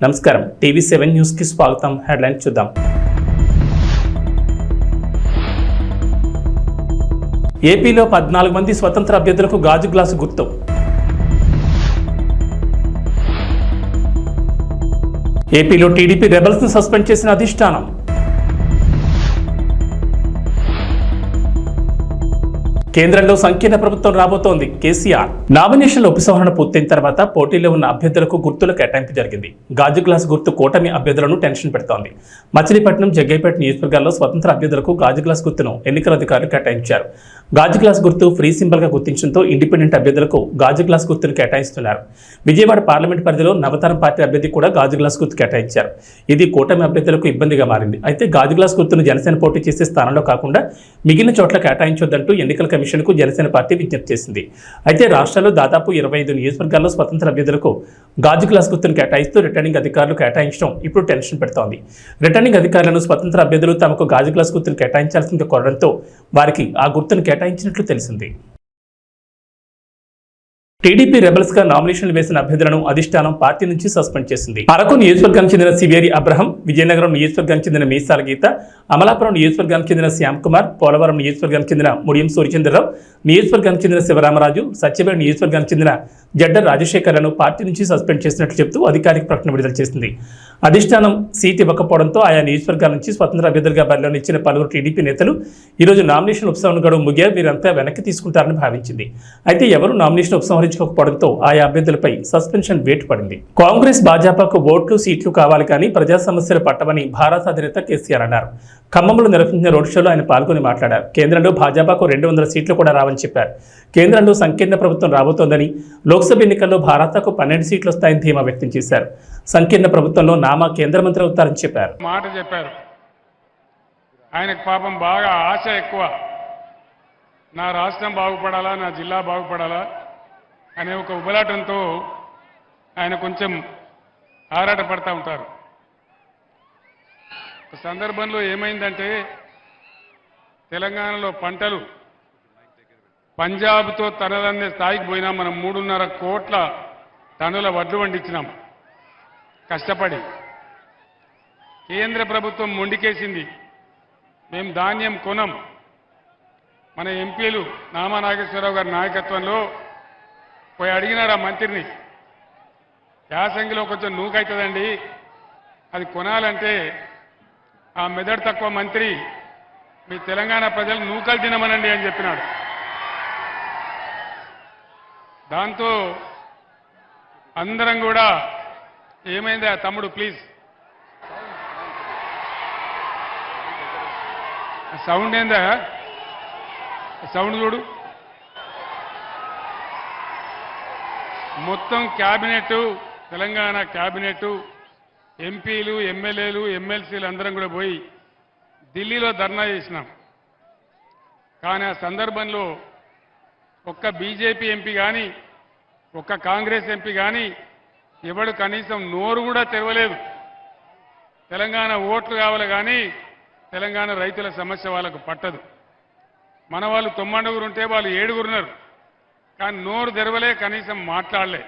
నమస్కారం టీవీ7 న్యూస్ కి స్వాగతం. హెడ్లైన్ చూద్దాం. ఏపీలో 14 మంది స్వతంత్ర అభ్యర్థులకు గాజు గ్లాసు గుర్తు. ఏపీలో టీడీపీ రెబల్స్ ను సస్పెండ్ చేసిన అధిష్టానం. కేంద్రంలో సంకీర్ణ ప్రభుత్వం రాబోతోంది కేసీఆర్. నామినేషన్ల ఉపసంహరణ పూర్తయిన తర్వాత పోటీలో ఉన్న అభ్యర్థులకు గుర్తుల కేటాయింపు జరిగింది. గాజు గ్లాస్ గుర్తు కూటమి అభ్యర్థులను టెన్షన్ పెడుతోంది. మచిలీపట్నం, జగ్గైపేట నియోజకవర్గాల్లో స్వతంత్ర అభ్యర్థులకు గాజు గ్లాస్ గుర్తును ఎన్నికల అధికారులు కేటాయించారు. గాజు గ్లాస్ గుర్తు ఫ్రీ సింబల్ గా గుర్తించడంతో ఇండిపెండెంట్ అభ్యర్థులకు గాజు గ్లాస్ గుర్తును కేటాయిస్తున్నారు. విజయవాడ పార్లమెంట్ పరిధిలో నవతరం పార్టీ అభ్యర్థి కూడా గాజు గ్లాస్ గుర్తు కేటాయించారు. ఇది కూటమి అభ్యర్థులకు ఇబ్బందిగా మారింది. అయితే గాజు గ్లాస్ గుర్తును జనసేన పోటీ చేసే స్థానంలో కాకుండా మిగిలిన చోట్ల కేటాయించొద్దంటూ ఎన్నికల కమిషన్కు జనసేన పార్టీ విజ్ఞప్తి చేసింది. అయితే రాష్ట్రంలో దాదాపు 25 నియోజకవర్గాల్లో స్వతంత్ర అభ్యర్థులకు గాజు గ్లాస్ గుర్తును కేటాయిస్తూ రిటర్నింగ్ అధికారులు కేటాయించడం ఇప్పుడు టెన్షన్ పెడుతోంది. రిటర్నింగ్ అధికారులను స్వతంత్ర అభ్యర్థులు తమకు గాజు గ్లాస్ గుర్తును కేటాయించాల్సిందిగా కోరడంతో వారికి ఆ గుర్తును కేటాయించినట్లు తెలిసింది. టీడీపీ రెబల్స్ గా నామినేషన్లు వేసిన అభ్యర్థులను అధిష్టానం పార్టీ నుంచి సస్పెండ్ చేసింది. అరకు నియోజకవర్గానికి చెందిన సివేరి అబ్రహం, విజయనగరం నియోజకవర్గానికి చెందిన మీసాల గీత, అమలాపురం నియోజకవర్గానికి చెందిన శ్యామ్ కుమార్, పోలవరం నియోజకవర్గానికి చెందిన ముడియం సూర్యచంద్రరావు, నియోజకవర్గానికి చెందిన శివరామరాజు, సత్యవేడు నియోజకవర్గానికి చెందిన జడ్డ రాజశేఖర్లను పార్టీ నుంచి సస్పెండ్ చేసినట్లు చెబుతూ అధికారిక ప్రకటన విడుదల చేసింది. అధిష్టానం సీట్ ఇవ్వకపోవడంతో ఆయా నియోజకవర్గాల నుంచి స్వతంత్ర అభ్యర్థులుగా బరిలో నిచ్చిన పలువురు టీడీపీ నేతలు ఈరోజు నామినేషన్ ఉపసంహరణ గడువు ముగియా వీరంతా వెనక్కి తీసుకుంటారని భావించింది. అయితే ఎవరు నామినేషన్ ఉపసంహరించుకోకపోవడంతో ఆయా అభ్యర్థులపై సస్పెన్షన్ వేటు పడింది. కాంగ్రెస్, భాజపాకు ఓట్లు, సీట్లు కావాలి కానీ ప్రజా సమస్యలు పట్టవని భారత అధినేత కేసీఆర్ అన్నారు. ఖమ్మంలో నిర్వహించిన రోడ్ షోలో ఆయన పాల్గొని మాట్లాడారు. కేంద్రంలో భాజపాకు 200 సీట్లు కూడా రావని చెప్పారు. కేంద్రంలో సంకీర్ణ ప్రభుత్వం రాబోతోందని, లోక్సభ ఎన్నికల్లో భారతకు 12 సీట్లు వస్తాయని ధీమా వ్యక్తం చేశారు. సంకీర్ణ ప్రభుత్వంలో నామా కేంద్ర మంత్రి అవుతారని చెప్పారు. మాట చెప్పారు. ఆయనకు పాపం బాగా ఆశ ఎక్కువ. నా రాష్ట్రం బాగుపడాలా, నా జిల్లా బాగుపడాలా అనే ఒక ఉబలాటంతో ఆయన కొంచెం ఆరాటపడతా ఉంటారు. ఒక సందర్భంలో ఏమైందంటే తెలంగాణలో పంటలు పంజాబ్తో తనదన్నే స్థాయికి పోయినా మనం 3.5 కోట్ల టన్నుల వడ్లు పండించినాం కష్టపడి. కేంద్ర ప్రభుత్వం మొండికేసింది, మేము ధాన్యం కొనం. మన ఎంపీలు నామా నాగేశ్వరరావు గారి నాయకత్వంలో పోయి అడిగినారు ఆ మంత్రిని, యాసంగిలో కొంచెం నూకైతుందండి, అది కొనాలంటే ఆ మెదడు తక్కువ మంత్రి మీ తెలంగాణ ప్రజలు నూకలు తినమనండి అని చెప్పినాడు. దాంతో అందరం కూడా ఏమైందా తమ్ముడు ప్లీజ్ సౌండ్ ఏందా, సౌండ్ చూడు. మొత్తం క్యాబినెట్, తెలంగాణ క్యాబినెట్, ఎంపీలు, ఎమ్మెల్యేలు, ఎమ్మెల్సీలు అందరం కూడా పోయి ఢిల్లీలో ధర్నా చేసినాం. కానీ ఆ సందర్భంలో ఒక్క బీజేపీ ఎంపీ కానీ, ఒక్క కాంగ్రెస్ ఎంపీ కానీ ఎవడు కనీసం నోరు కూడా తెరవలేదు. తెలంగాణ ఓట్లు కావాలి కానీ తెలంగాణ రైతుల సమస్య వాళ్ళకు పట్టదు. మన వాళ్ళు 90 ఉంటే వాళ్ళు 7 ఉన్నారు, కానీ నోరు తెరవలే, కనీసం మాట్లాడలే.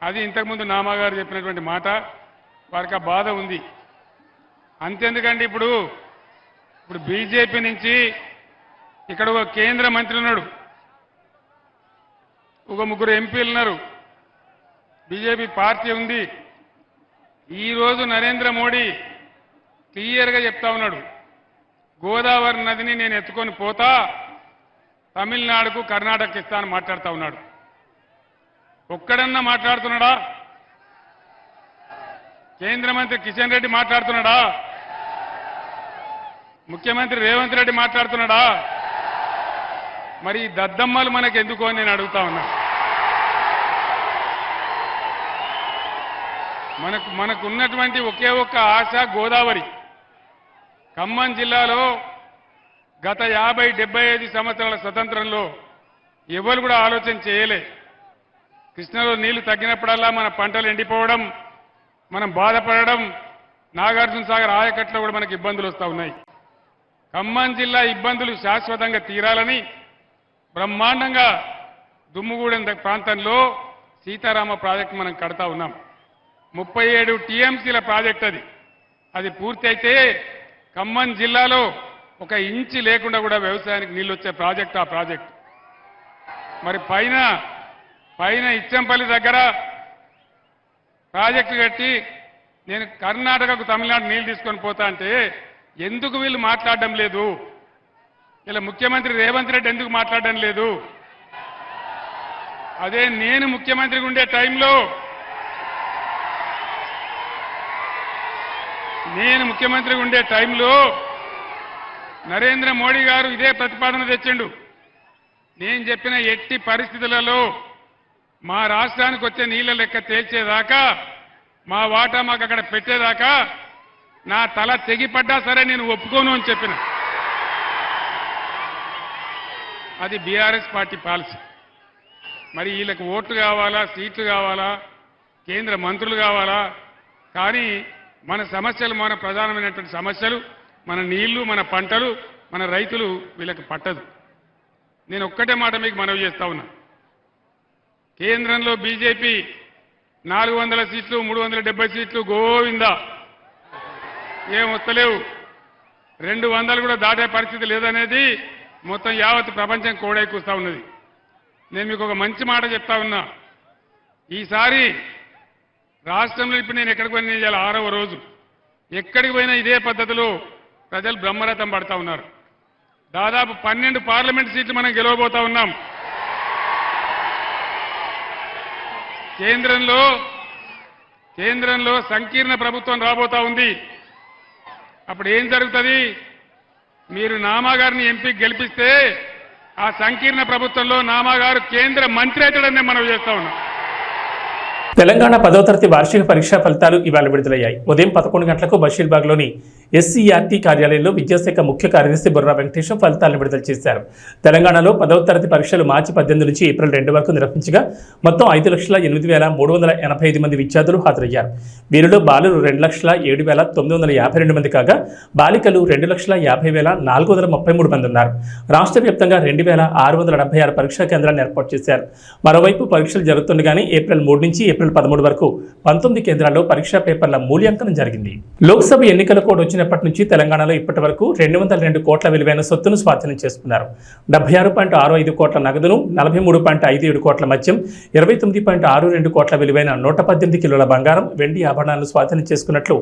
అది ఇంతకుముందు నామాగారు చెప్పినటువంటి మాట. వారికి ఆ బాధ ఉంది. అంతెందుకండి, ఇప్పుడు బీజేపీ నుంచి ఇక్కడ ఒక కేంద్ర మంత్రి ఉన్నాడు, ఒక 3 ఎంపీలు ఉన్నారు, బీజేపీ పార్టీ ఉంది. ఈరోజు నరేంద్ర మోడీ క్లియర్గా చెప్తా ఉన్నాడు, గోదావరి నదిని నేను ఎత్తుకొని పోతా, తమిళనాడుకు, కర్ణాటకకి ఇస్తానని మాట్లాడుతూ ఉన్నాడు. ఒక్కడన్నా మాట్లాడుతున్నాడా? కేంద్ర మంత్రి కిషన్ రెడ్డి మాట్లాడుతున్నాడా? ముఖ్యమంత్రి రేవంత్ రెడ్డి మాట్లాడుతున్నాడా? మరి ఈ దద్దమ్మలు మనకు ఎందుకు అని నేను అడుగుతా ఉన్నా. మనకున్నటువంటి ఒకే ఒక్క ఆశ గోదావరి. ఖమ్మం జిల్లాలో గత 50-75 సంవత్సరాల స్వతంత్రంలో ఎవరు కూడా ఆలోచన చేయలే. కృష్ణలో నీళ్లు తగ్గినప్పుడల్లా మన పంటలు ఎండిపోవడం, మనం బాధపడడం, నాగార్జున సాగర్ ఆయకట్లో కూడా మనకు ఇబ్బందులు వస్తూ ఉన్నాయి. ఖమ్మం జిల్లా ఇబ్బందులు శాశ్వతంగా తీరాలని బ్రహ్మాండంగా దుమ్ముగూడెం ప్రాంతంలో సీతారామ ప్రాజెక్టు మనం కడతా ఉన్నాం. 37 టీఎంసీల ప్రాజెక్ట్ అది పూర్తి అయితే ఖమ్మం జిల్లాలో ఒక ఇంచి లేకుండా కూడా వ్యవసాయానికి నీళ్ళు వచ్చే ప్రాజెక్ట్ ఆ ప్రాజెక్ట్. మరి పైన ఇచ్చంపల్లి దగ్గర ప్రాజెక్టు కట్టి నేను కర్ణాటకకు తమిళనాడు నీళ్లు తీసుకొని పోతా అంటే ఎందుకు వీళ్ళు మాట్లాడడం లేదు? ఇలా ముఖ్యమంత్రి రేవంత్ రెడ్డి ఎందుకు మాట్లాడడం లేదు? అదే నేను ముఖ్యమంత్రిగా ఉండే టైంలో నరేంద్ర మోడీ గారు ఇదే ప్రతిపాదన తెచ్చిండు. నేను చెప్పిన ఎట్టి పరిస్థితులలో మా రాష్ట్రానికి వచ్చే నీళ్ల లెక్క తేల్చేదాకా, మా వాటా మాకు అక్కడ పెట్టేదాకా నా తల తెగిపడ్డా సరే నేను ఒప్పుకోను అని చెప్పిన. అది బీఆర్ఎస్ పార్టీ పాలసీ. మరి వీళ్ళకి ఓట్లు కావాలా, సీట్లు కావాలా, కేంద్ర మంత్రులు కావాలా, కానీ మన సమస్యలు, మన ప్రధానమైనటువంటి సమస్యలు, మన నీళ్లు, మన పంటలు, మన రైతులు వీళ్ళకి పట్టదు. నేను ఒక్కటే మాట మీకు మనవి చేస్తా ఉన్నా. కేంద్రంలో బీజేపీ 400 సీట్లు, 370 సీట్లు గోవిందా, ఏం వస్తలేవు. 200 కూడా దాటే పరిస్థితి లేదనేది మొత్తం యావత్ ప్రపంచం కోడైకూస్తా ఉన్నది. నేను మీకు ఒక మంచి మాట చెప్తా ఉన్నా. ఈసారి రాష్ట్రంలో ఇప్పుడు నేను ఎక్కడికి పోయినా, ఇవాళ 6వ రోజు, ఎక్కడికి పోయినా ఇదే పద్ధతిలో ప్రజలు బ్రహ్మరథం పడతా ఉన్నారు. దాదాపు 12 పార్లమెంట్ సీట్లు మనం గెలవబోతా ఉన్నాం. కేంద్రంలో సంకీర్ణ ప్రభుత్వం రాబోతా ఉంది. అప్పుడు ఏం జరుగుతుంది? మీరు నామా గారిని ఎంపీకి గెలిపిస్తే ఆ సంకీర్ణ ప్రభుత్వంలో నామా గారు కేంద్ర మంత్రి అవుతాడని మనం చేస్తా ఉన్నాం. తెలంగాణ 10వ తరగతి వార్షిక పరీక్షా ఫలితాలు ఇవాళ విడుదలయ్యాయి. ఉదయం 11 గంటలకు బషీర్బాగ్లోని ఎస్సీఆర్టీ కార్యాలయంలో విద్యాశాఖ ముఖ్య కార్యదర్శి బుర్రా వెంకటేశ్వర ఫలితాలను విడుదల చేశారు. తెలంగాణలో 10వ తరగతి పరీక్షలు మార్చి 18 నుంచి ఏప్రిల్ 2 వరకు నిర్వహించగా మొత్తం 5,08,385 మంది విద్యార్థులు హాజరయ్యారు. వీరిలో బాలురు 2,07,952 మంది కాగా బాలికలు 2,50,433 మంది ఉన్నారు. రాష్ట్ర వ్యాప్తంగా 2,676 పరీక్షా కేంద్రాలను ఏర్పాటు చేశారు. మరోవైపు పరీక్షలు జరుగుతుండగానే ఏప్రిల్ 3 నుంచి ఏప్రిల్ 13 వరకు 19 కేంద్రాల్లో పరీక్షా పేపర్ల మూల్యాంకనం జరిగింది. లోక్సభ ఎన్నికల కోడ్ వచ్చినప్పటి నుంచి తెలంగాణలో ఇప్పటి వరకు 202 కోట్ల విలువైన సొత్తును స్వాధీనం చేసుకున్నారు. 76.65 కోట్ల నగదును, 43.57 కోట్ల మద్యం, 29.62 కోట్ల విలువైన 118 కిలోల బంగారం, వెండి ఆభరణాలను స్వాధీనం చేసుకున్నట్లు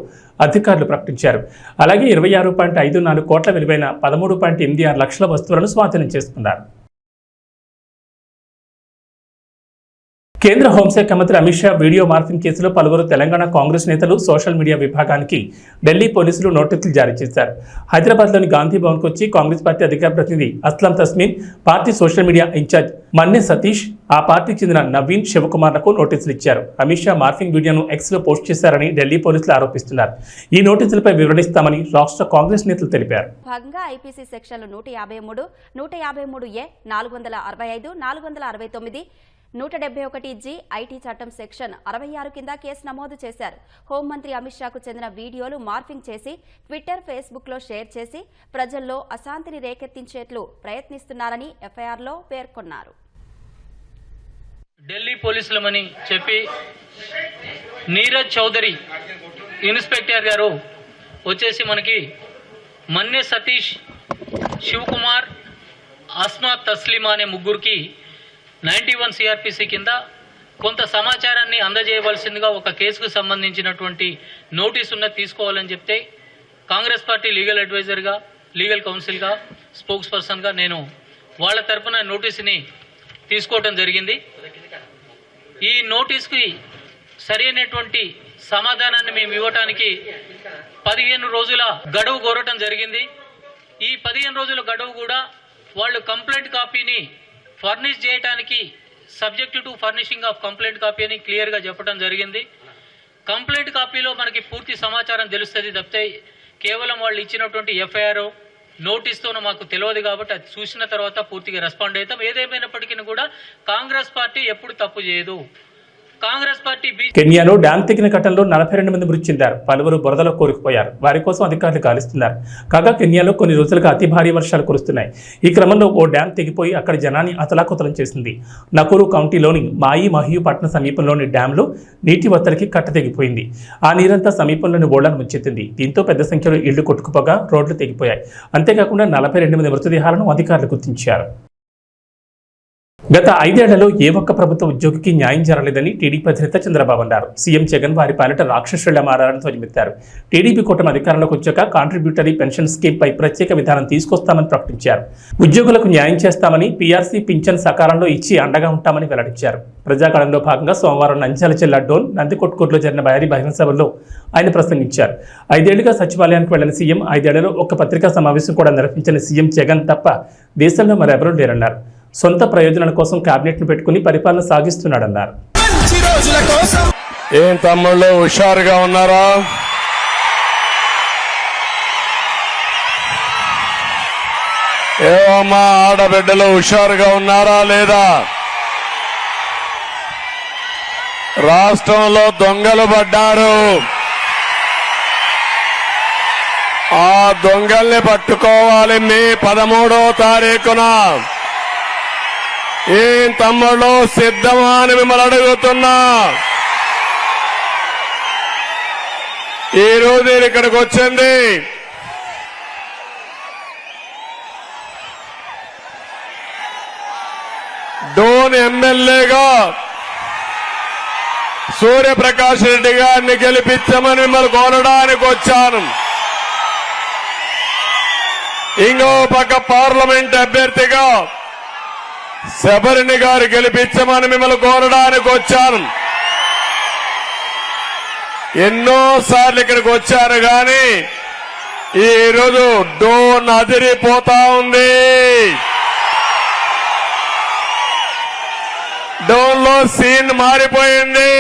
అధికారులు ప్రకటించారు. అలాగే 26.54 కోట్ల విలువైన 13.86 లక్షల వస్తువులను స్వాధీనం చేసుకున్నారు. కేంద్ర హోంశాఖ మంత్రి అమిత్ షా వీడియో మార్ఫింగ్ కేసులో పలువురు తెలంగాణ కాంగ్రెస్ నేతలు, సోషల్ మీడియా విభాగానికి ఢిల్లీ పోలీసులు నోటీసులు జారీ చేశారు. హైదరాబాద్లోని గాంధీ భవన్కు వచ్చి కాంగ్రెస్ పార్టీ అధికార ప్రతినిధి Aslam Tasmeen, party social media incharge Manne Satish, ఆ పార్టీకి చెందిన నవీన్ శివకుమార్లకు నోటీసులు ఇచ్చారు. అమిత్ షా మార్ఫింగ్ వీడియోను ఎక్స్లో పోస్ట్ చేశారని ఢిల్లీ పోలీసులు ఆరోపిస్తున్నారు. ఈ నోటీసులపై వివరణిస్తామని రాష్ట్ర కాంగ్రెస్ నేతలు తెలిపారు. భాగంగా ఐపీసీ సెక్షన్లు 153, 153A, 465, 469, 171G, ఐటీ చట్టం సెక్షన్ 66 కింద కేసు నమోదు చేశారు. హోంమంత్రి అమిత్ షాకు చెందిన వీడియోలు మార్ఫింగ్ చేసి ట్విట్టర్, ఫేస్బుక్లో షేర్ చేసి ప్రజల్లో అశాంతిని రేకెత్తించేట్లు ప్రయత్నిస్తున్నారని ఎఫ్ఐఆర్లో పేర్కొన్నారు. ఢిల్లీ పోలీసులమని చెప్పి నీరజ్ చౌదరి ఇన్స్పెక్టర్ గారు వచ్చేసి మనకి మన్నె సతీష్, శివకుమార్, అస్మా తస్లీమా అనే ముగ్గురికి 91 సిఆర్పిసి కింద కొంత సమాచారాన్ని అందజేయవలసిందిగా ఒక కేసుకు సంబంధించినటువంటి నోటీస్ ఉన్నది తీసుకోవాలని చెప్తే కాంగ్రెస్ పార్టీ లీగల్ అడ్వైజర్గా, లీగల్ కౌన్సిల్గా, స్పోక్స్ పర్సన్గా నేను వాళ్ళ తరఫున నోటీసుని తీసుకోవడం జరిగింది. ఈ నోటీస్కి సరైనటువంటి సమాధానాన్ని మేము ఇవ్వటానికి 15 రోజుల గడువు కోరటం జరిగింది. ఈ 15 రోజుల గడువు కూడా వాళ్ళు కంప్లైంట్ కాపీని ఫర్నిష్ చేయడానికి subject to furnishing of complaint copy అని క్లియర్గా చెప్పడం జరిగింది. కంప్లైంట్ కాపీలో మనకి పూర్తి సమాచారం తెలుస్తుంది తప్పితే కేవలం వాళ్ళు ఇచ్చినటువంటి ఎఫ్ఐఆర్ నోటీస్తోనూ మాకు తెలియదు కాబట్టి అది చూసిన తర్వాత పూర్తిగా రెస్పాండ్ అవుతాం. ఏదేమైనప్పటికీ కూడా కాంగ్రెస్ పార్టీ ఎప్పుడు తప్పు చేయదు. కాంగ్రెస్ పార్టీ కెన్యాలో డ్యాం తెగిన ఘటనలో 42 మంది మృతి చెందారు. పలువురు బురదలో కూరుకుపోయారు. వారి కోసం అధికారులు గాలిస్తున్నారు. కాగా కెన్యాలో కొన్ని రోజులుగా అతి భారీ వర్షాలు కురుస్తున్నాయి. ఈ క్రమంలో ఓ డ్యాం తెగిపోయి అక్కడి జనాన్ని అతలాకుతలం చేసింది. నకూరు కౌంటీలోని మాయి మహియు పట్టణ సమీపంలోని డ్యాంలో నీటి ఒత్తడికి కట్ట తెగిపోయింది. ఆ నీరంతా సమీపంలోని ఓళ్లను ముంచెత్తింది. దీంతో పెద్ద సంఖ్యలో ఇళ్లు కొట్టుకుపోగా రోడ్లు తెగిపోయాయి. అంతేకాకుండా 42 మంది మృతదేహాలను అధికారులు గుర్తించారు. గత 5 ఏళ్లలో ఏ ఒక్క ప్రభుత్వ ఉద్యోగికి న్యాయం జరగలేదని టీడీపీ అధినేత చంద్రబాబు అన్నారు. సీఎం జగన్ వారి పాలిట రాక్షసుడిలా మారారని ధ్వజమెత్తారు. టీడీపీ కూటమి అధికారంలోకి వచ్చాక కాంట్రిబ్యూటరీ పెన్షన్ స్కీమ్ పై ప్రత్యేక విధానం తీసుకొస్తామని ప్రకటించారు. ఉద్యోగులకు న్యాయం చేస్తామని, పీఆర్సీ పింఛన్ సకాలంలో ఇచ్చి అండగా ఉంటామని వెల్లడించారు. ప్రజాగళంలో భాగంగా సోమవారం నంద్యాల జిల్లా డోన్ నందికొట్కూరులో జరిగిన భారీ బహిరంగ సభలో ఆయన ప్రసంగించారు. 5 ఏళ్లుగా సచివాలయానికి వెళ్లిన సీఎం 5 ఏళ్లలో ఒక్క పత్రికా సమావేశం కూడా నిర్వహించిన సీఎం జగన్ తప్ప దేశంలో మరెవరూ లేరన్నారు. సొంత ప్రయోజనాల కోసం కేబినెట్ను పెట్టుకుని పరిపాలన సాగిస్తున్నాడన్నారు. ఏం తమ్ముళ్ళు హుషారుగా ఉన్నారా? ఏమమ్మా ఆడబిడ్డలు హుషారుగా ఉన్నారా లేదా? రాష్ట్రంలో దొంగలు పడ్డారు. ఆ దొంగల్ని పట్టుకోవాలి మే 13వ తారీఖున. ఏం తమ్ముళ్ళు సిద్ధమా అని మిమ్మల్ని అడుగుతున్నా. ఈ రోజు నేను ఇక్కడికి వచ్చింది డోన్ ఎమ్మెల్యేగా సూర్యప్రకాష్ రెడ్డి గారిని గెలిపించమని మిమ్మల్ని కోరడానికి వచ్చాను. ఇంకో పక్క పార్లమెంట్ అభ్యర్థిగా శబరిని గారు గెలిపించమని మిమ్మల్ని కోరడానికి వచ్చాను. ఎన్నోసార్లు ఇక్కడికి వచ్చారు కానీ ఈ రోజు డోన్ అదిరిపోతా ఉంది. డోన్ లో సీన్ మారిపోయింది.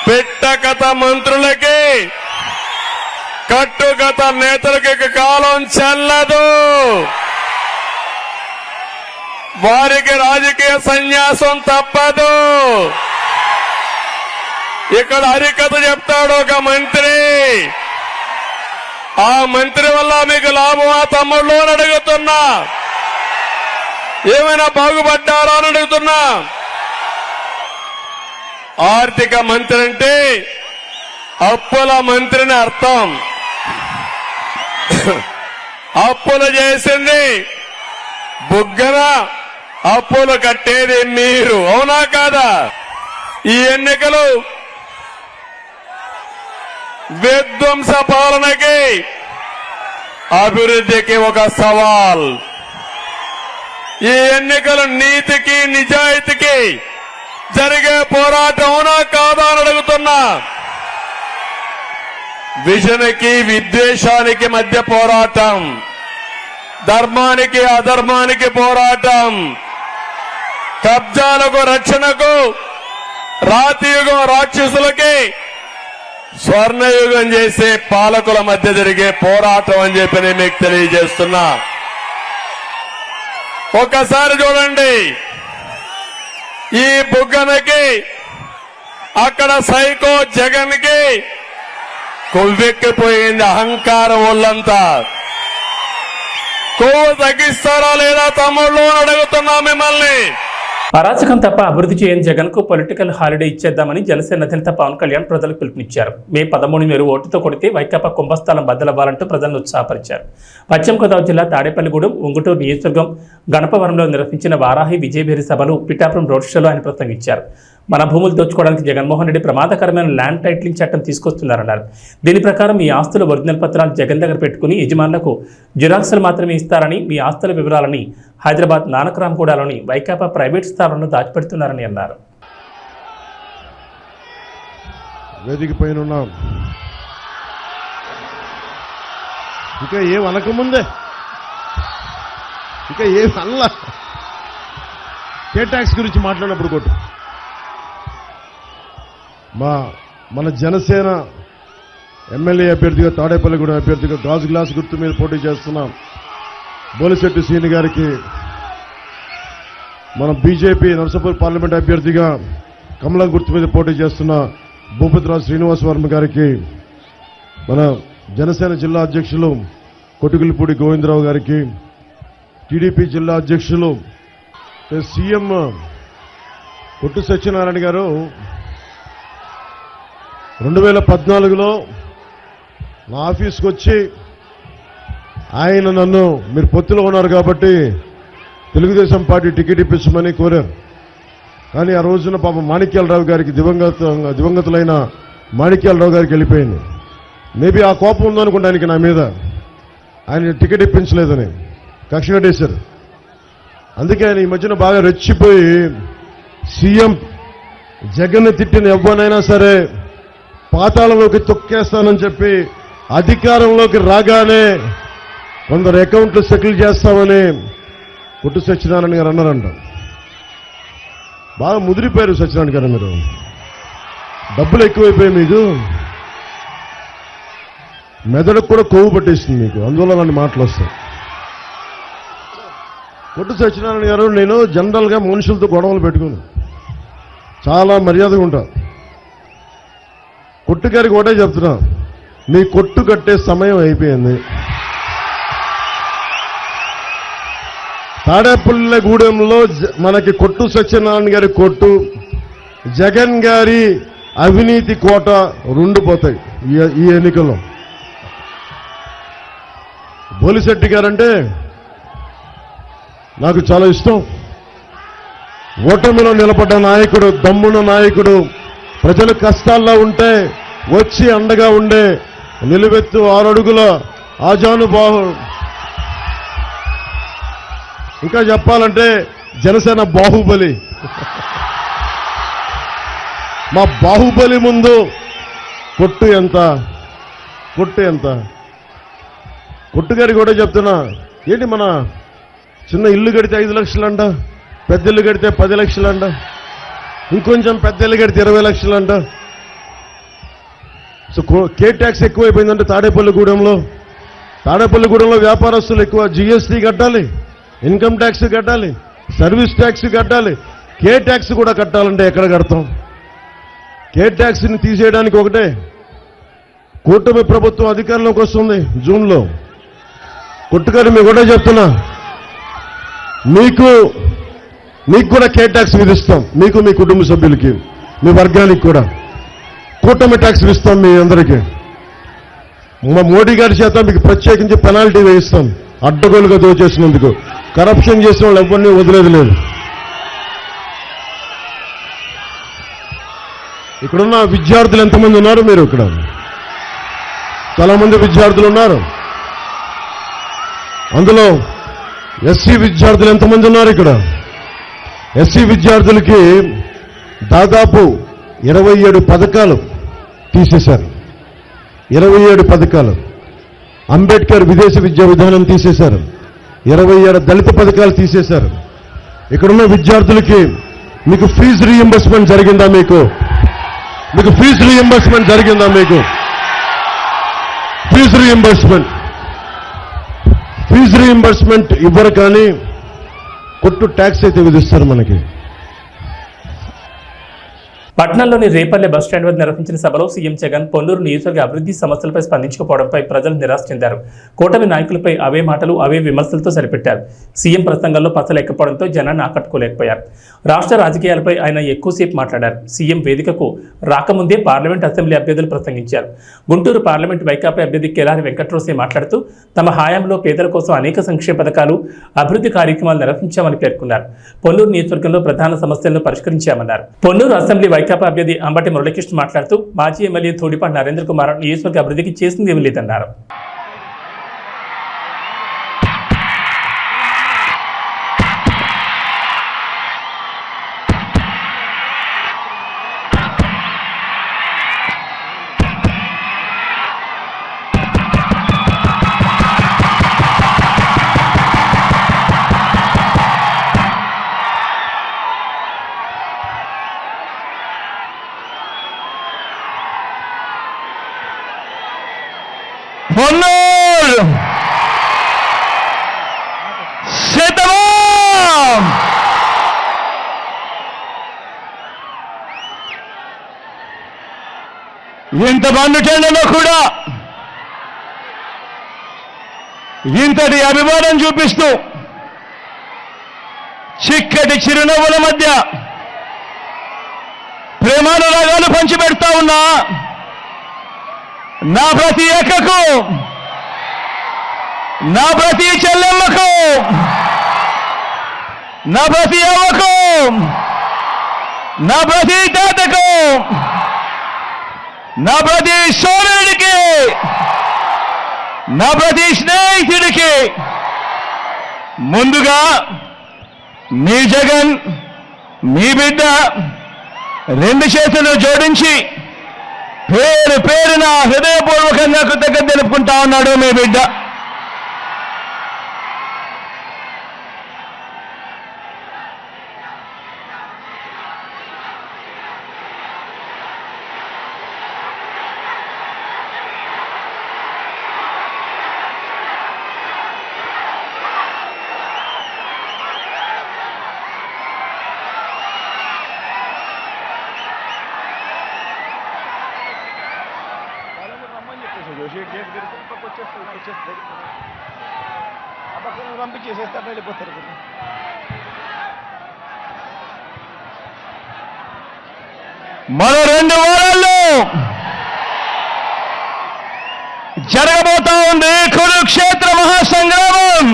పెట్టకథ మంత్రులకి, కట్టుకథ నేతలకి కాలం చెల్లదు. వారికి రాజకీయ సన్యాసం తప్పదు. ఇక్కడ హరికథ చెప్తాడు ఒక మంత్రి. ఆ మంత్రి వల్ల మీకు లాభమా తమ్ముళ్ళు అని అడుగుతున్నా. ఏమైనా బాగుపడ్డారా అని అడుగుతున్నా. ఆర్థిక మంత్రి అంటే అప్పుల మంత్రిని అర్థం. అప్పులు చేసింది బుగ్గన, అప్పులు కట్టేది మీరు. అవునా కాదా? ఈ ఎన్నికలు విధ్వంస పాలనకి, అభివృద్ధికి ఒక సవాల్. ఈ ఎన్నికలు నీతికి నిజాయితీకి జరిగే పోరాటం. అవునా కాదా అని అడుగుతున్నా. విజన్కి విద్వేషానికి మధ్య పోరాటం, ధర్మానికి అధర్మానికి పోరాటం, కబ్జాలకు రక్షణకు, రాతియుగం రాక్షసులకి స్వర్ణయుగం చేసే పాలకుల మధ్య జరిగే పోరాటం అని చెప్పి నేను మీకు తెలియజేస్తున్నా. ఒక్కసారి చూడండి, ఈ బుగ్గనకి అక్కడ సైకో జగన్ కి కొవ్వెక్కిపోయింది అహంకారం ఒళ్ళంతా. కొవ్వు తగ్గిస్తారా లేదా తమ్ముళ్ళు అని అడుగుతున్నా మిమ్మల్ని. అరాచకం తప్ప అభివృద్ధి చేయని జగన్ కు పొలిటికల్ హాలిడే ఇచ్చేద్దామని జనసేన అధినేత పవన్ కళ్యాణ్ ప్రజలకు పిలుపునిచ్చారు. మే 13 మీరు ఓటుతో కొడితే వైకాపా కుంభస్థలం బద్దలవ్వాలంటూ ప్రజలను ఉత్సాహపరిచారు. పశ్చిమ గోదావరి జిల్లా తాడేపల్లిగూడెం, ఉంగుటూరు నియోజకవర్గం గణపవరంలో నిర్వహించిన వారాహి విజయభేరి సభలు, పిఠాపురం రోడ్ షోలో ఆయన ప్రసంగించారు. మన భూములు దోచుకోవడానికి జగన్మోహన్ రెడ్డి ప్రమాదకరమైన ల్యాండ్ టైటిలింగ్ చట్టం తీసుకొస్తున్నారన్నారు. దీని ప్రకారం మీ ఆస్తుల ఒరిజినల్ పత్రాలు జగన్ దగ్గర పెట్టుకుని యజమానులకు జిరాక్సులు మాత్రమే ఇస్తారని, మీ ఆస్తుల వివరాలని హైదరాబాద్ నానక్రామ్గూడలోని వైకాపా ప్రైవేట్ స్థావరంలో దాచిపెడుతున్నారని అన్నారు. వేదిక పైన ఉన్నాం. ఇంకా ఏం అనకముందే, ఇంకా ఏం అల్ల కే ట్యాక్స్ గురించి మాట్లాడినప్పుడు కొట్టు. మన జనసేన ఎమ్మెల్యే అభ్యర్థిగా, తాడేపల్లిగూడెం అభ్యర్థిగా గాజు గ్లాస్ గుర్తు మీద పోటీ చేస్తున్నాం బోలిశెట్టి శ్రీని గారికి మన బీజేపీ నర్సాపూర్ పార్లమెంట్ అభ్యర్థిగా కమలం గుర్తు మీద పోటీ చేస్తున్న భూపతిరాజు శ్రీనివాస్ వర్మ గారికి, మన జనసేన జిల్లా అధ్యక్షులు కొట్టుకులపూడి గోవిందరావు గారికి, టీడీపీ జిల్లా అధ్యక్షులు సీఎం కొట్టు సత్యనారాయణ గారు 2014లో నా ఆఫీస్కి వచ్చి ఆయన నన్ను మీరు పొత్తులో ఉన్నారు కాబట్టి తెలుగుదేశం పార్టీ టికెట్ ఇప్పించమని కోరారు. కానీ ఆ రోజున పాప మాణిక్యాలరావు గారికి దివంగతులైన మాణిక్యాలరావు గారికి వెళ్ళిపోయింది. మేబీ ఆ కోపం ఉందనుకుంటా ఆయనకి నా మీద, ఆయన టికెట్ ఇప్పించలేదని కక్ష కట్టేశారు. అందుకే ఆయన ఈ మధ్యన బాగా రెచ్చిపోయి సీఎం జగన్ని తిట్టిన ఎవ్వనైనా సరే పాతాళంలోకి తొక్కేస్తానని చెప్పి అధికారంలోకి రాగానే కొందరు అకౌంట్లు సెటిల్ చేస్తామని కొట్టు సత్యనారాయణ గారు అన్నారంట. బాగా ముదిరిపోయారు సత్యనారాయణ గారు, మీరు డబ్బులు ఎక్కువైపోయాయి, మీకు మెదడుకు కూడా కొవ్వు పట్టేస్తుంది మీకు, అందువల్ల నన్ను మాటలు వస్తాయి. కొట్టు సత్యనారాయణ గారు, నేను జనరల్గా మనుషులతో గొడవలు పెట్టుకుని చాలా మర్యాదగా ఉంటా. కొట్టు గారికి ఒకటే చెప్తున్నా, మీ కొట్టు కట్టే సమయం అయిపోయింది. తాడేపల్లిగూడెంలో మనకి కొట్టు సత్యనారాయణ గారి కొట్టు, జగన్ గారి అవినీతి కోట రెండు పోతాయి ఈ ఎన్నికల్లో. బోలిశెట్టి గారంటే నాకు చాలా ఇష్టం. ఓటమిలో నిలబడ్డ నాయకుడు, దమ్మున నాయకుడు, ప్రజలు కష్టాల్లో ఉంటే వచ్చి అండగా ఉండే నిలువెత్తు 6 అడుగుల ఆజానుబాహు. ఇంకా చెప్పాలంటే జనసేన బాహుబలి. మా బాహుబలి ముందు కొట్టు ఎంత, కొట్టు ఎంత. కొట్టు గారికి కూడా చెప్తున్నా, ఏంటి మన చిన్న ఇల్లు కడితే 5 లక్షలంట, పెద్ద ఇల్లు కడితే 10 లక్షలంట, ఇంకొంచెం పెద్ద ఇల్లు కడితే 20 లక్షలంట. సో కే ట్యాక్స్ ఎక్కువైపోయిందంటే తాడేపల్లిగూడెంలో వ్యాపారస్తులు ఎక్కువ జీఎస్టీ కట్టాలి, ఇన్కమ్ ట్యాక్స్ కట్టాలి, సర్వీస్ ట్యాక్స్ కట్టాలి. కే ట్యాక్స్ కూడా కట్టాలంటే ఎక్కడ కడతాం? కే ట్యాక్స్ని తీసేయడానికి ఒకటే, కూటమి ప్రభుత్వం అధికారంలోకి వస్తుంది జూన్లో. కొట్టుగారు మీకు కూడా చెప్తున్నా, మీకు కూడా కే ట్యాక్స్ విధిస్తాం, మీకు మీ కుటుంబ సభ్యులకి, మీ వర్గానికి కూడా కూటమి ట్యాక్స్ ఇస్తాం. మీ అందరికీ మా మోడీ గారి చేత మీకు ప్రత్యేకించి పెనాల్టీ వేయిస్తాం, అడ్డగోలుగా దోచేసినందుకు. కరప్షన్ చేసిన వాళ్ళు ఎవరిని వదిలేదు లేదు. ఇక్కడున్న విద్యార్థులు ఎంతమంది ఉన్నారు? మీరు ఇక్కడ చాలా మంది విద్యార్థులు ఉన్నారు. అందులో ఎస్సీ విద్యార్థులు ఎంతమంది ఉన్నారు? ఇక్కడ ఎస్సీ విద్యార్థులకి దాదాపు 27 పథకాలు తీసేశారు. 27 పథకాలు. అంబేద్కర్ విదేశీ విద్యా విధానం తీసేశారు. 27 దళిత పథకాలు తీసేశారు. ఇక్కడున్న విద్యార్థులకి మీకు ఫీజు రీయింబర్స్మెంట్ జరిగిందా? మీకు ఫీజు రీయింబర్స్మెంట్ జరిగిందా? మీకు ఫీజు రీయింబర్స్మెంట్ ఇవ్వరు, కానీ కొట్టు ట్యాక్స్ అయితే విధిస్తారు మనకి. పట్నంలోని రేపల్లె బస్టాండ్ వద్ద నిర్వహించిన సభలో సీఎం జగన్ పొన్నూరు నియోజకవర్గ అభివృద్ధి సమస్యలపై స్పందించకపోవడంపై ప్రజలు నిరాశ చెందారు. కూటమి నాయకులపై అవే మాటలు, అవే విమర్శలతో సరిపెట్టారు. సీఎం ప్రసంగంలో పచ్చలేకపోవడంతో జనాన్ని ఆకట్టుకోలేకపోయారు. రాష్ట్ర రాజకీయాలపై ఆయన ఎక్కువసేపు మాట్లాడారు. సీఎం వేదికకు రాకముందే పార్లమెంట్ అసెంబ్లీ అభ్యర్థులు ప్రసంగించారు. గుంటూరు పార్లమెంట్ వైకాపా అభ్యర్థి కెలారి వెంకట్రోసే మాట్లాడుతూ తమ హయాంలో పేదల కోసం అనేక సంక్షేమ పథకాలు, అభివృద్ధి కార్యక్రమాలు నిర్వహించామని పేర్కొన్నారు. పొన్నూరు నియోజకవర్గంలో ప్రధాన సమస్యలను పరిష్కరించామన్నారు. పొన్నూరు అసెంబ్లీ వైకాపా అభ్యర్థి అంబటి మురళీకృష్ణ మాట్లాడుతూ మాజీ ఎమ్మెల్యే ధూళిపాటి నరేంద్ర కుమార్ నియోజకవర్గ అభివృద్ధికి చేసింది ఏమీ లేదన్నారు. పొన్నూరు శతమానం ఇంత మండుటెండలో కూడా ఇంతటి అభిమానం చూపిస్తూ చిక్కటి చిరునవ్వుల మధ్య ప్రేమానురాగాలు పంచిపెడతా ఉన్నా నా ప్రతి అక్కకు, నా ప్రతి చెల్లెమ్మకు, నా ప్రతి అవ్వకు, నా ప్రతి తాతకు, నా ప్రతి సోదరుడికి, నా ప్రతి స్నేహితుడికి ముందుగా మీ జగన్, మీ బిడ్డ రెండు చేతులు జోడించి పేరు పేరున హృదయపూర్వకంగా కృతజ్ఞత తెలుపుకుంటా ఉన్నాడు మీ బిడ్డ. మరో 2 వారాల్లో జరగబోతా ఉంది కురుక్షేత్ర మహాసంగ్రామం.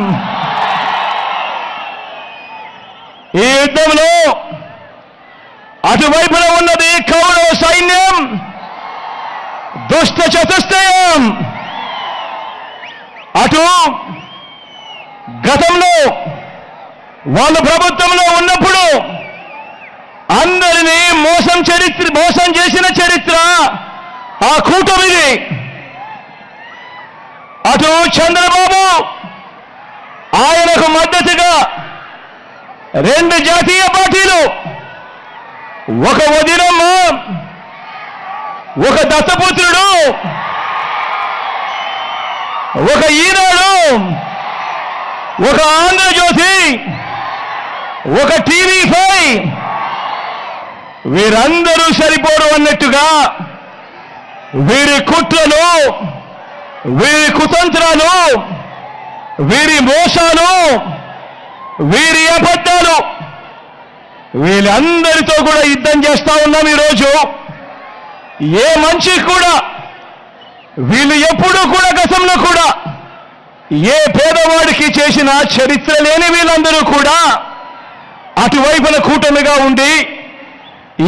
ఈ యుద్ధంలో అటువైపున ఉన్నది కౌరవ సైన్యం, దుష్ట చతుష్టయం. అటు గతంలో వాళ్ళు ప్రభుత్వంలో ఉన్నప్పుడు అందరినీ మోసం చేసిన చరిత్ర ఆ కూటమిది. అటు చంద్రబాబు, ఆయనకు మద్దతుగా 2 జాతీయ పార్టీలు, ఒక వదినమ్మ, ఒక దత్తపుత్రుడు, ఒక ఈనాడు, ఒక ఆంధ్రజ్యోతి, ఒక టీవీ5, వీరందరూ సరిపోరు అన్నట్టుగా వీరి కుట్రలు, వీరి కుతంత్రాలు, వీరి మోసాలు, వీరి అబద్ధాలు, వీళ్ళందరితో కూడా యుద్ధం చేస్తా ఉన్నాం ఈరోజు. ఏ మనిషి కూడా వీళ్ళు ఎప్పుడూ కూడా గతంలో కూడా ఏ పేదవాడికి చేసిన చరిత్ర లేని వీళ్ళందరూ కూడా అటువైపున కూటమిగా ఉండి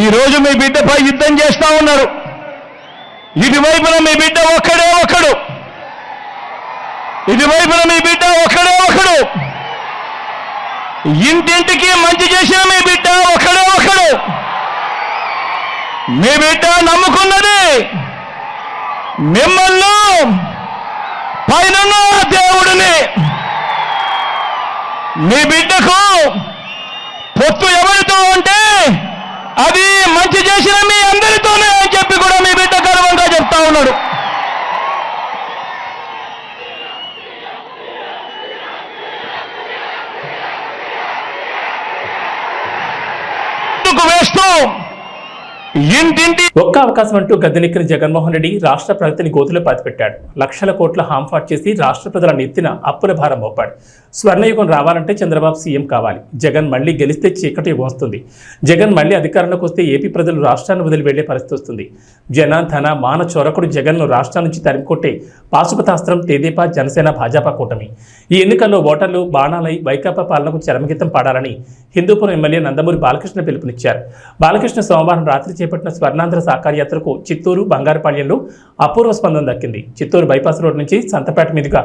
ఈరోజు మీ బిడ్డపై యుద్ధం చేస్తా ఉన్నారు. ఇటువైపున మీ బిడ్డ ఒక్కడే ఒకడు, ఇటువైపున మీ బిడ్డ ఒక్కడే ఒకడు, ఇంటింటికి మంచి చేసిన మీ బిడ్డ ఒక్కడే ఒకడు. మీ బిడ్డ నమ్ముకున్నది మిమ్మల్ని, పైన దేవుడిని. మీ బిడ్డకు పొత్తు ఎవరితో ఉంటే అది మంచి చేసిన మీ అందరితోనే అని చెప్పి కూడా మీ బిడ్డ గర్వంగా చెప్తా ఉన్నాడు. వేస్తూ ఇంటింటి ఒక్క అవకాశం అంటూ గద్దెనెక్కిన జగన్మోహన్ రెడ్డి రాష్ట్ర ప్రగతిని గోతులో పాతిపెట్టాడు. లక్షల కోట్ల హాంఫాట్ చేసి రాష్ట్ర ప్రజల నెత్తిన అప్పుల భారం మోపాడు. స్వర్ణయుగం రావాలంటే చంద్రబాబు సీఎం కావాలి. జగన్ మళ్లీ గెలిస్తే చీకటి యుగం వస్తుంది. జగన్ మళ్లీ అధికారంలోకి వస్తే ఏపీ ప్రజలు రాష్ట్రాన్ని వదిలి వెళ్లే పరిస్థితి వస్తుంది. జన ధన మాన చొరకుడు జగన్ను రాష్ట్రం నుంచి తరిమికొట్టే పాశుపతాస్త్రం తెదేపా, జనసేన, భాజపా కూటమి. ఈ ఎన్నికల్లో ఓటర్లు బాణాలై వైకాపా పాలనకు చరమగీతం పాడాలని హిందూపురం ఎమ్మెల్యే నందమూరి బాలకృష్ణ పిలుపునిచ్చారు. బాలకృష్ణ సోమవారం రాత్రి చేపట్టిన స్వర్ణాంధ్ర సాకార యాత్రకు చిత్తూరు, బంగారుపాళ్యంలో అపూర్వ స్పందన దక్కింది. చిత్తూరు బైపాస్ రోడ్ నుంచి సంతపేట మీదుగా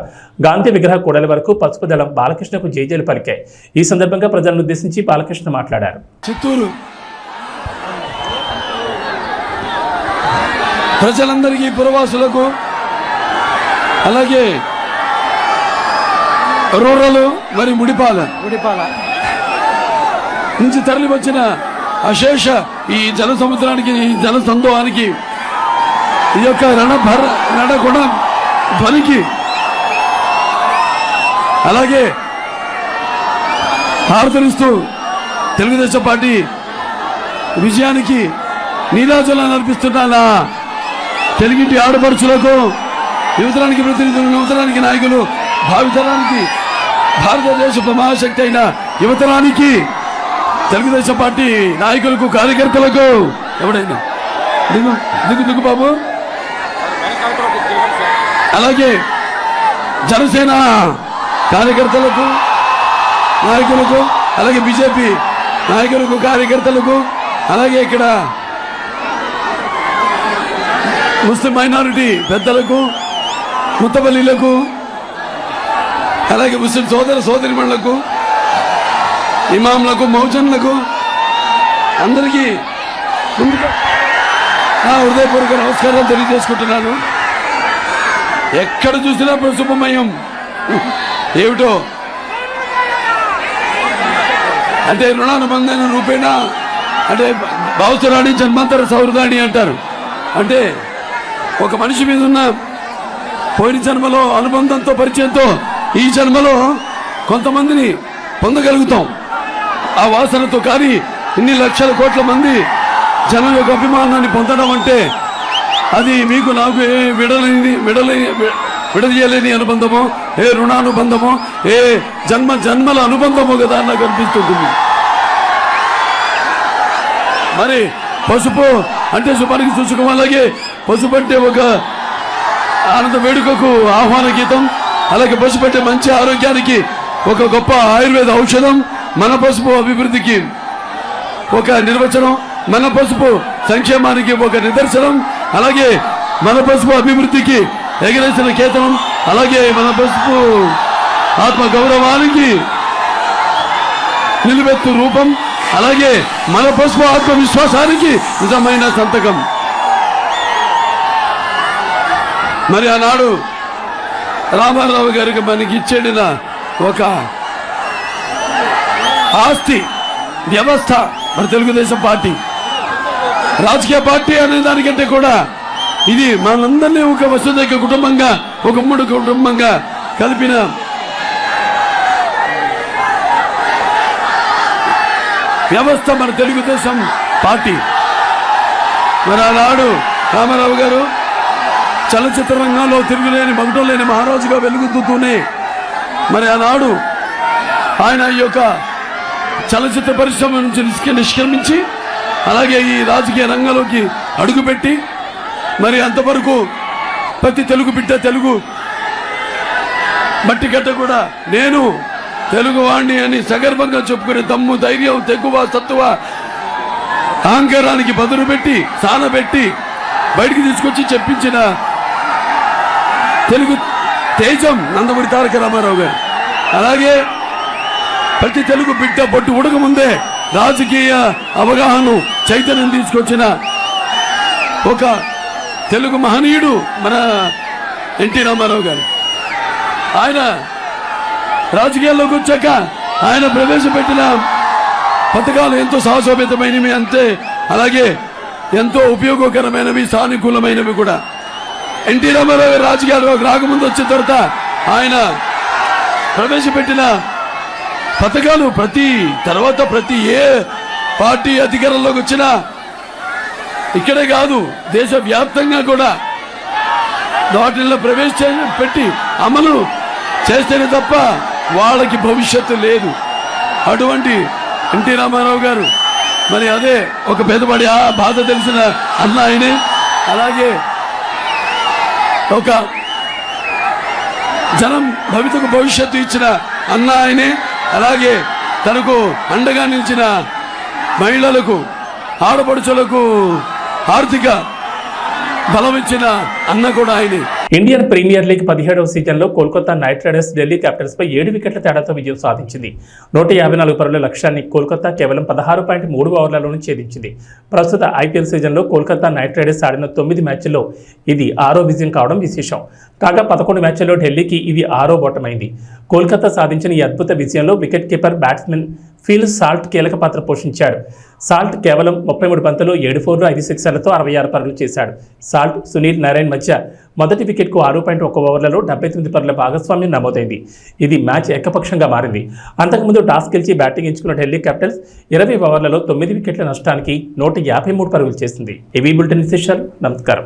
గాంధీ విగ్రహ కూడలి వరకు పసుపు దళం బాలకృష్ణకు జైజేలు పలికాయి. ఈ సందర్భంగా ప్రజలను ఉద్దేశించి బాలకృష్ణ మాట్లాడారు. చిత్తూరు ప్రజలందరికీ, పురవాసులకు, అలాగే రూరల్ మరి ముడిపాల నుంచి తరలి వచ్చిన అశేష ఈ జల సముద్రానికి, ఈ జల సందోహానికి, ఈ యొక్క రణగుణ ధ్వనికి, అలాగే హారతనిస్తూ తెలుగుదేశం పార్టీ విజయానికి నీరాజనాలు అర్పిస్తున్న తెలుగింటి ఆడపడుచులకు, యువతరానికి ప్రతినిధులు, యువతరానికి నాయకులు, భావితరానికి భారతదేశ మహాశక్తి అయిన యువతరానికి, తెలుగుదేశం పార్టీ నాయకులకు, కార్యకర్తలకు, ఎవడైనా దిగు బాబు, అలాగే జనసేన కార్యకర్తలకు, నాయకులకు, అలాగే బీజేపీ నాయకులకు, కార్యకర్తలకు, అలాగే ఇక్కడ ముస్లిం మైనారిటీ పెద్దలకు, ముత్తపల్లిలకు, అలాగే ముస్లిం సోదరిమణులకు, ఇమాంలకు, మౌజన్లకు అందరికీ ముందుగా నా హృదయపూర్వక నమస్కారాలు తెలియజేసుకుంటున్నాను. ఎక్కడ చూసినా శుభమయం ఏమిటో అంటే రుణానుబంధన రూపేణ అంటే భావసురాణి జన్మాంతర సౌహృదాన్ని అంటారు. అంటే ఒక మనిషి మీద ఉన్న పోయిన జన్మలో అనుబంధంతో, పరిచయంతో ఈ జన్మలో కొంతమందిని పొందగలుగుతాం ఆ వాసనతో. కానీ ఇన్ని లక్షల కోట్ల మంది జనం యొక్క అభిమానాన్ని పొందడం అంటే అది మీకు నాకు ఏ విడదీయలేని అనుబంధమో, ఏ రుణానుబంధమో, ఏ జన్మల అనుబంధమో కదా నాకు అనిపిస్తుంది. మరి పసుపు అంటే శుభానికి సూచకం, అలాగే పసుపు అంటే ఒక ఆనంద వేడుకకు ఆహ్వాన గీతం, అలాగే పసుపు అంటే మంచి ఆరోగ్యానికి ఒక గొప్ప ఆయుర్వేద ఔషధం, మన పసుపు అభివృద్ధికి ఒక నిర్వచనం, మన పసుపు సంక్షేమానికి ఒక నిదర్శనం, అలాగే మన పసుపు అభివృద్ధికి ఎగరేసిన కేతనం, అలాగే మన పసుపు ఆత్మ గౌరవానికి నిలువెత్తు రూపం, అలాగే మన పసుపు ఆత్మవిశ్వాసానికి నిజమైన సంతకం. మరి ఆనాడు రామారావు గారికి మనకి ఇచ్చేడిన ఒక ఆస్తి వ్యవస్థ మన తెలుగుదేశం పార్టీ. రాజకీయ పార్టీ అనే దానికంటే కూడా ఇది మనందరినీ ఒక వసుదైక కుటుంబంగా, ఒక ఉమ్మడి కుటుంబంగా కలిపిన వ్యవస్థ మన తెలుగుదేశం పార్టీ. మరి ఆనాడు రామారావు గారు చలచిత్ర రంగంలో తిరుగులేని, మగటం లేని మహారాజుగా వెలుగుతూనే మరి ఆనాడు ఆయన ఈ యొక్క చలచిత్ర పరిశ్రమ నుంచి నిష్క్రమించి అలాగే ఈ రాజకీయ రంగంలోకి అడుగుపెట్టి మరి అంతవరకు ప్రతి తెలుగు బిడ్డ, తెలుగు మట్టి గడ్డ కూడా నేను తెలుగువాణ్ణి అని సగర్వంగా చెప్పుకునే దమ్ము, ధైర్యం, తెగువ, సత్తువ, అహంకారానికి బదులు పెట్టి, సానబెట్టి బయటికి తీసుకొచ్చి చెప్పించిన తెలుగు తేజం నందమూరి తారక రామారావు గారు. అలాగే ప్రతి తెలుగు బిడ్డ బొట్టు ఉడక ముందే రాజకీయ అవగాహన, చైతన్యం తీసుకొచ్చిన ఒక తెలుగు మహనీయుడు మన ఎన్టీ రామారావు గారు. ఆయన రాజకీయాల్లోకి వచ్చాక ఆయన ప్రవేశపెట్టిన పథకాలు ఎంతో సాహసోపేతమైనవి, అంతే అలాగే ఎంతో ఉపయోగకరమైనవి, సానుకూలమైనవి కూడా. ఎన్టీ రామారావు గారు రాజకీయాల్లోకి రాకముందు వచ్చిన తర్వాత ఆయన ప్రవేశపెట్టిన పథకాలు ప్రతి ఏ పార్టీ అధికారంలోకి వచ్చినా ఇక్కడే కాదు దేశవ్యాప్తంగా కూడా వాటిల్లో ప్రవేశపెట్టి అమలు చేస్తేనే తప్ప వాళ్ళకి భవిష్యత్తు లేదు. అటువంటి ఎన్టీ రామారావు గారు మరి అదే ఒక పెద్దవాడి బాధ తెలిసిన అన్న ఆయనే, అలాగే ఒక జనం భవిష్యత్తు ఇచ్చిన అన్న ఆయనే, అలాగే తనకు అండగా నిలిచిన మహిళలకు, ఆడపడుచులకు ఆర్థిక బలం ఇచ్చిన అన్న కూడా ఆయనే. ఇండియన్ ప్రీమియర్ లీగ్ 17వ సీజన్లో Kolkata knight riders Delhi capitals పై 7 వికెట్ల తేడాతో విజయం సాధించింది. 154 పరుగుల లక్ష్యాన్ని కోల్కతా కేవలం 16.3 ఓవర్లలోనే ఛేదించింది. ప్రస్తుత ఐపీఎల్ సీజన్లో కోల్కతా నైట్ రైడర్స్ ఆడిన 9 మ్యాచ్ల్లో ఇది 6వ విజయం కావడం విశేషం. కాగా 11 మ్యాచ్ల్లో ఢిల్లీకి ఇది 6వ ఓటమైంది. కోల్కతా సాధించిన ఈ అద్భుత విజయంలో wicket keeper batsmen Phil Salt కీలక పాత్ర పోషించాడు. సాల్ట్ కేవలం 33 బంతులు 7 ఫోర్లు 5 సిక్సర్లతో 66 పరుగులు చేశాడు. సాల్ట్, సునీల్ నారాయణ్ మధ్య మొదటి వికెట్కు 6.1 ఓవర్లలో 79 పరుగుల భాగస్వామ్యం నమోదైంది. ఇది మ్యాచ్ ఏకపక్షంగా మారింది. అంతకుముందు టాస్ గెలిచి బ్యాటింగ్ ఎంచుకున్న ఢిల్లీ క్యాపిటల్స్ 20 ఓవర్లలో 9 వికెట్ల నష్టానికి 153 పరుగులు చేసింది. ఏవీ బులెటిన్ విశేషాలు. నమస్కారం.